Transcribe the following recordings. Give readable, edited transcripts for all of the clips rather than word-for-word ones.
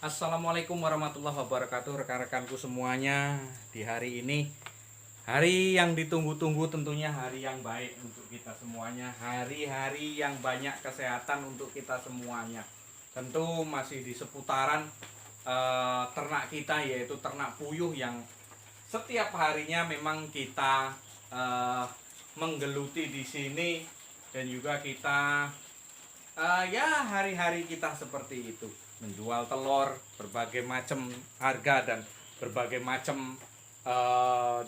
Assalamualaikum warahmatullahi wabarakatuh, rekan-rekanku semuanya. Di hari ini, hari yang ditunggu-tunggu, tentunya hari yang baik untuk kita semuanya, hari-hari yang banyak kesehatan untuk kita semuanya. Tentu masih di seputaran ternak kita, yaitu ternak puyuh, yang setiap harinya memang kita menggeluti di sini. Dan juga kita ya hari-hari kita seperti itu, menjual telur berbagai macam harga dan berbagai macam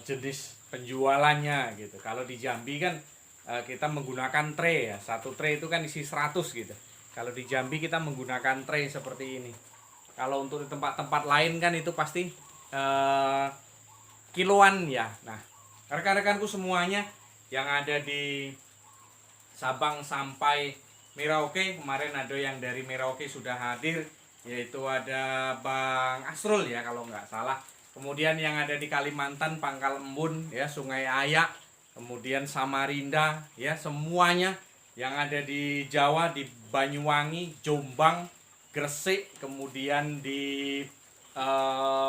jenis penjualannya gitu. Kalau di Jambi kan kita menggunakan tray ya. Satu tray itu kan isi 100 gitu. Kalau di Jambi kita menggunakan tray seperti ini. Kalau untuk di tempat-tempat lain kan itu pasti eh, kiloan ya. Nah, rekan-rekanku semuanya yang ada di Sabang sampai Merauke, kemarin ada yang dari Merauke sudah hadir, yaitu ada Bang Asrul ya kalau nggak salah. Kemudian yang ada di Kalimantan, Pangkal Embun ya, Sungai Ayak, kemudian Samarinda ya, semuanya yang ada di Jawa, di Banyuwangi, Jombang, Gresik, kemudian di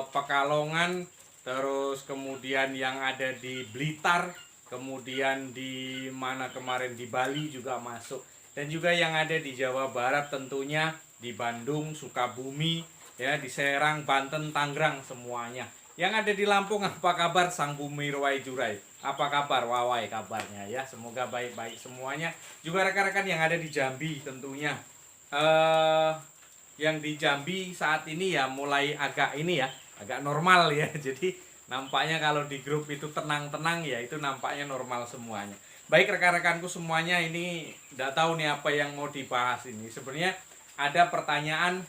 Pekalongan, terus kemudian yang ada di Blitar, kemudian di mana kemarin di Bali juga masuk, dan juga yang ada di Jawa Barat tentunya di Bandung, Sukabumi ya, di Serang, Banten, Tangerang semuanya. Yang ada di Lampung, apa kabar Sang Bumi Ruwai Jurai? Apa kabar Wawai kabarnya ya? Semoga baik-baik semuanya. Juga rekan-rekan yang ada di Jambi tentunya. Yang di Jambi saat ini ya mulai agak ini ya, agak normal ya. Jadi nampaknya kalau di grup itu tenang-tenang ya, itu nampaknya normal semuanya. Baik rekan-rekanku semuanya, ini tidak tahu nih apa yang mau dibahas ini. Sebenarnya ada pertanyaan,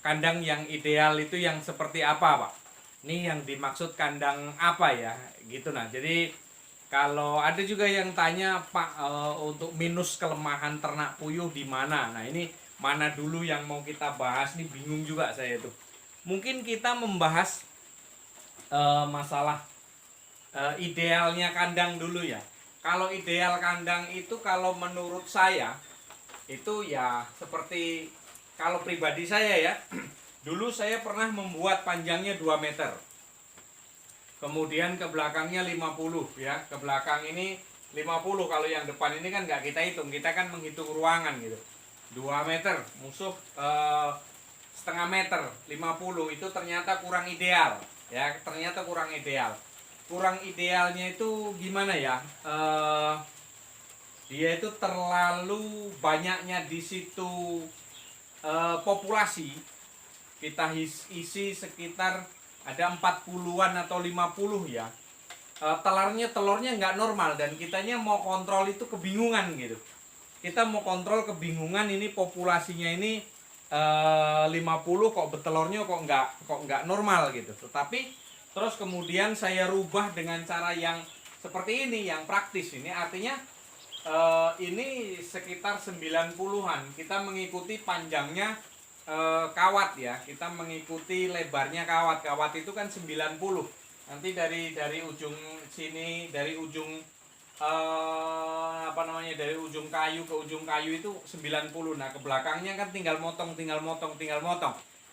kandang yang ideal itu yang seperti apa, Pak? Ini yang dimaksud kandang apa ya? Gitu nah. Jadi kalau ada juga yang tanya, Pak, untuk minus kelemahan ternak puyuh di mana? Nah, ini mana dulu yang mau kita bahas nih, bingung juga saya itu. Mungkin kita membahas masalah idealnya kandang dulu ya. Kalau ideal kandang itu kalau menurut saya itu ya seperti, kalau pribadi saya ya, dulu saya pernah membuat panjangnya 2 meter. Kemudian ke belakangnya 50 ya. Ke belakang ini 50, kalau yang depan ini kan nggak kita hitung, kita kan menghitung ruangan gitu. 2 meter, musuh setengah meter, 50 itu ternyata kurang ideal ya, ternyata kurang ideal. Kurang idealnya itu gimana ya? Dia itu terlalu banyaknya di situ populasi. Kita isi sekitar ada 40-an atau 50 ya. Telurnya nggak normal, dan kitanya mau kontrol itu kebingungan gitu. Kita mau kontrol kebingungan, ini populasinya ini 50 kok betelurnya kok nggak normal gitu. Tetapi terus kemudian saya rubah dengan cara yang seperti ini, yang praktis. Ini artinya ini sekitar 90-an. Kita mengikuti panjangnya kawat ya. Kita mengikuti lebarnya kawat. Kawat itu kan 90. Nanti dari ujung sini, dari ujung dari ujung kayu ke ujung kayu itu 90. Nah, ke belakangnya kan tinggal motong.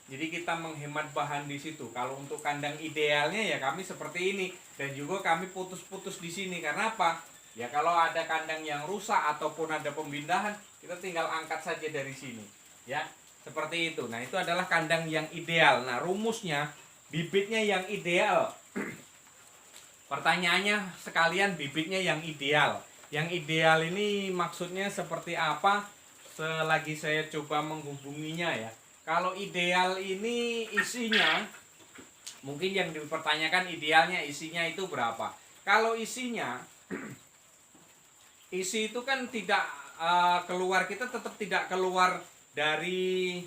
Jadi kita menghemat bahan di situ. Kalau untuk kandang idealnya ya kami seperti ini, dan juga kami putus-putus di sini. Karena apa? Ya kalau ada kandang yang rusak ataupun ada pemindahan, kita tinggal angkat saja dari sini. Ya, seperti itu. Nah, itu adalah kandang yang ideal. Nah, rumusnya, bibitnya yang ideal. Pertanyaannya sekalian, bibitnya yang ideal. Yang ideal ini maksudnya seperti apa? Selagi saya coba menghubunginya ya. Kalau ideal ini isinya, mungkin yang dipertanyakan idealnya isinya itu berapa. Kalau isinya, isi itu kan tidak keluar, kita tetap tidak keluar dari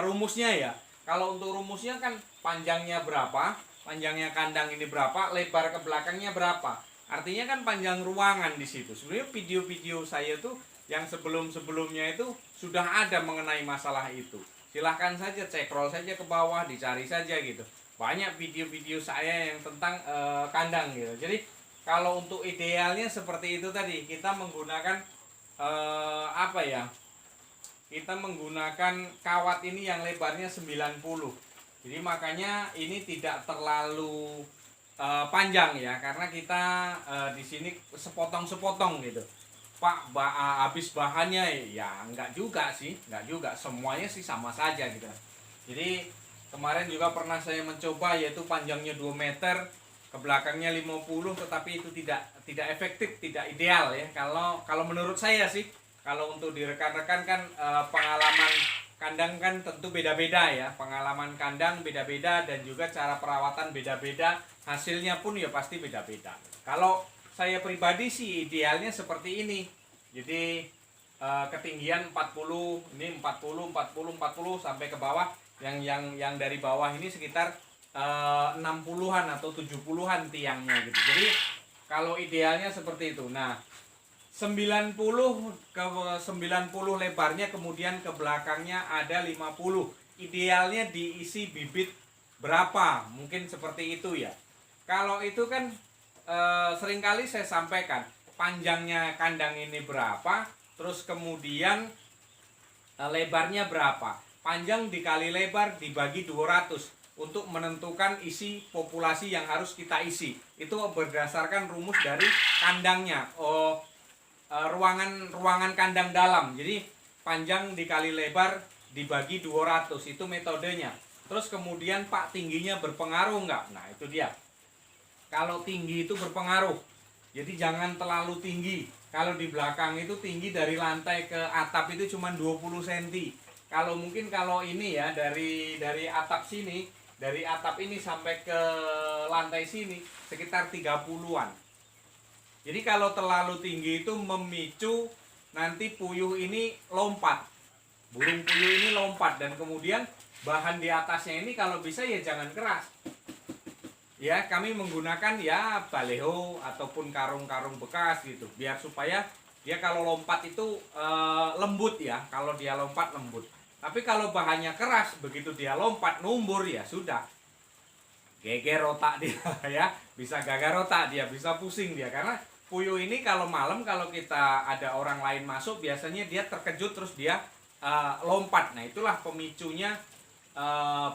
rumusnya ya. Kalau untuk rumusnya kan panjangnya berapa, panjangnya kandang ini berapa, lebar ke belakangnya berapa. Artinya kan panjang ruangan di situ. Sebenarnya video-video saya tuh yang sebelum-sebelumnya itu sudah ada mengenai masalah itu. Silahkan saja cek, scroll saja ke bawah, dicari saja gitu. Banyak video-video saya yang tentang kandang gitu. Jadi kalau untuk idealnya seperti itu tadi, kita menggunakan apa ya? kita menggunakan kawat ini yang lebarnya 90. Jadi makanya ini tidak terlalu panjang ya, karena kita di sini sepotong-sepotong gitu. Pak, habis bahannya ya enggak juga sih, enggak juga, semuanya sih sama saja gitu. Jadi kemarin juga pernah saya mencoba, yaitu panjangnya 2 meter, ke belakangnya 50, tetapi itu tidak efektif, tidak ideal ya. Kalau menurut saya sih, kalau untuk di rekan-rekan kan pengalaman kandang kan tentu beda-beda ya. Pengalaman kandang beda-beda dan juga cara perawatan beda-beda, hasilnya pun ya pasti beda-beda. Kalau saya pribadi sih idealnya seperti ini. Jadi ketinggian 40, ini 40 sampai ke bawah. Yang dari bawah ini sekitar 60-an atau 70-an tiangnya gitu. Jadi kalau idealnya seperti itu. Nah, 90 ke 90 lebarnya, kemudian ke belakangnya ada 50. Idealnya diisi bibit berapa? Mungkin seperti itu ya. Kalau itu kan seringkali saya sampaikan, panjangnya kandang ini berapa, terus kemudian lebarnya berapa. Panjang dikali lebar dibagi 200 untuk menentukan isi populasi yang harus kita isi. Itu berdasarkan rumus dari kandangnya. Ruangan kandang dalam. Jadi panjang dikali lebar dibagi 200, itu metodenya. Terus kemudian Pak, tingginya berpengaruh nggak? Nah itu dia. Kalau tinggi itu berpengaruh. Jadi jangan terlalu tinggi. Kalau di belakang itu tinggi dari lantai ke atap itu cuma 20 cm. Kalau mungkin kalau ini ya dari atap sini, dari atap ini sampai ke lantai sini sekitar 30-an. Jadi kalau terlalu tinggi itu memicu nanti puyuh ini lompat. Burung puyuh ini lompat, dan kemudian bahan di atasnya ini kalau bisa ya jangan keras. Ya, kami menggunakan ya baleho ataupun karung-karung bekas gitu, biar supaya dia kalau lompat itu lembut ya. Kalau dia lompat lembut. Tapi kalau bahannya keras, begitu dia lompat numbur ya sudah, geger otak dia ya, bisa gagal otak dia, bisa pusing dia. Karena puyuh ini kalau malam, kalau kita ada orang lain masuk, biasanya dia terkejut terus dia lompat. Nah itulah pemicunya.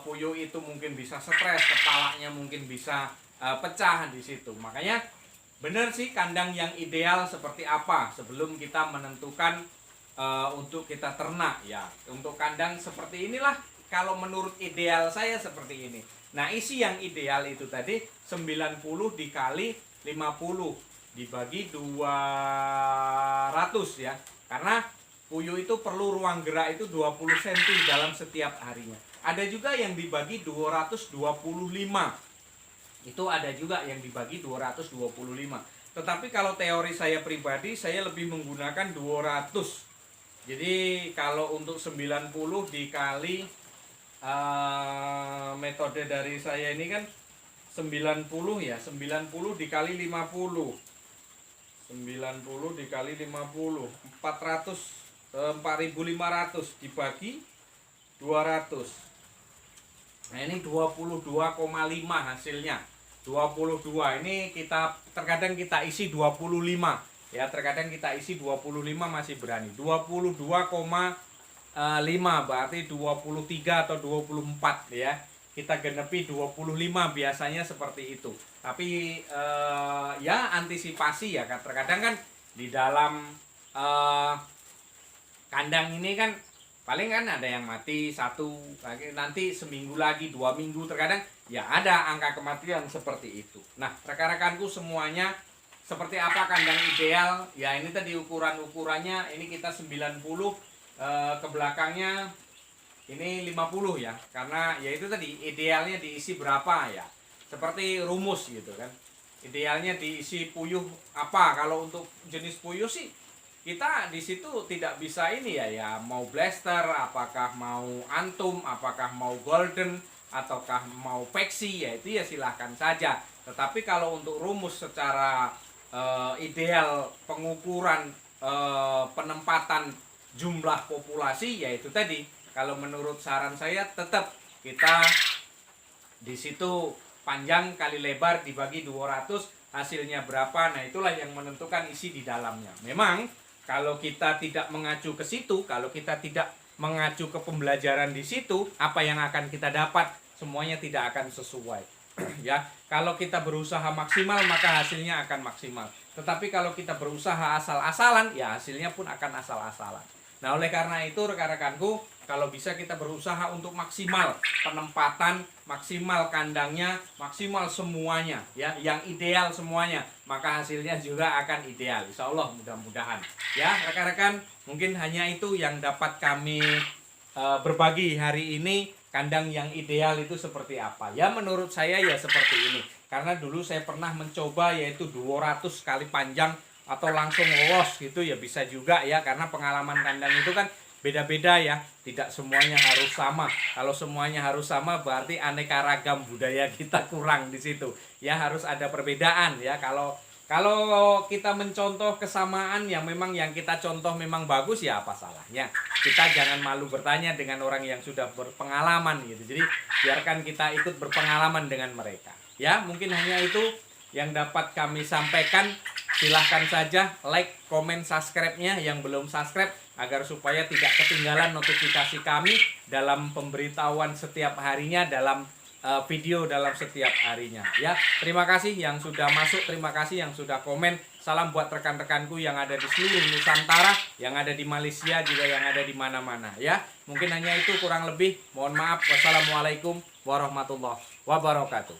Puyuh itu mungkin bisa stres, kepalanya mungkin bisa pecah di situ. Makanya benar sih, kandang yang ideal seperti apa sebelum kita menentukan untuk kita ternak ya. Untuk kandang seperti inilah, kalau menurut ideal saya seperti ini. Nah, isi yang ideal itu tadi 90 dikali 50 dibagi 200 ya. Karena puyuh itu perlu ruang gerak itu 20 cm dalam setiap harinya. Ada juga yang dibagi 225. Itu ada juga yang dibagi 225. Tetapi kalau teori saya pribadi, saya lebih menggunakan 200. Jadi kalau untuk 90 dikali metode dari saya ini kan 90 ya, 90 dikali 50. 90 dikali 50, 4.500 dibagi 200. Nah ini 22,5 hasilnya. 22 ini terkadang kita isi 25 ya, terkadang kita isi 25 masih berani. 22,5 berarti 23 atau 24 ya. Kita genepi 25 biasanya seperti itu. Tapi ya antisipasi ya, terkadang kan di dalam kandang ini kan paling kan ada yang mati satu, nanti seminggu lagi, 2 minggu, terkadang ya ada angka kematian seperti itu. Nah rekan-rekanku semuanya, seperti apa kandang ideal ya? Ini tadi ukurannya ini kita 90, ke belakangnya ini 50 ya, karena ya itu tadi idealnya diisi berapa ya, seperti rumus gitu kan. Idealnya diisi puyuh apa? Kalau untuk jenis puyuh sih kita di situ tidak bisa ini ya mau blaster, apakah mau antum, apakah mau golden, ataukah mau peksi, ya itu ya silahkan saja. Tetapi kalau untuk rumus secara ideal pengukuran penempatan jumlah populasi, yaitu tadi kalau menurut saran saya tetap kita di situ panjang kali lebar dibagi 200, hasilnya berapa. Nah itulah yang menentukan isi di dalamnya. Memang kalau kita tidak mengacu ke situ, kalau kita tidak mengacu ke pembelajaran di situ, apa yang akan kita dapat semuanya tidak akan sesuai. Ya, kalau kita berusaha maksimal maka hasilnya akan maksimal. Tetapi kalau kita berusaha asal-asalan, ya hasilnya pun akan asal-asalan. Nah, oleh karena itu rekan-rekanku, kalau bisa kita berusaha untuk maksimal penempatan, maksimal kandangnya, maksimal semuanya, ya, yang ideal semuanya, maka hasilnya juga akan ideal. Insya Allah mudah-mudahan. Ya, rekan-rekan, mungkin hanya itu yang dapat kami berbagi hari ini. Kandang yang ideal itu seperti apa? Ya menurut saya ya seperti ini. Karena dulu saya pernah mencoba yaitu 200 kali panjang atau langsung los gitu ya bisa juga ya, karena pengalaman kandang itu kan beda-beda ya, tidak semuanya harus sama. Kalau semuanya harus sama berarti aneka ragam budaya kita kurang di situ. Ya harus ada perbedaan ya. Kalau kita mencontoh kesamaan yang memang yang kita contoh memang bagus, ya apa salahnya? Kita jangan malu bertanya dengan orang yang sudah berpengalaman gitu. Jadi biarkan kita ikut berpengalaman dengan mereka. Ya, mungkin hanya itu yang dapat kami sampaikan. Silahkan saja like, komen, subscribe-nya yang belum subscribe agar supaya tidak ketinggalan notifikasi kami dalam pemberitahuan setiap harinya, dalam video dalam setiap harinya ya. Terima kasih yang sudah masuk, terima kasih yang sudah komen. Salam buat rekan-rekanku yang ada di seluruh Nusantara, yang ada di Malaysia juga, yang ada di mana-mana ya. Mungkin hanya itu, kurang lebih mohon maaf. Wassalamualaikum warahmatullahi wabarakatuh.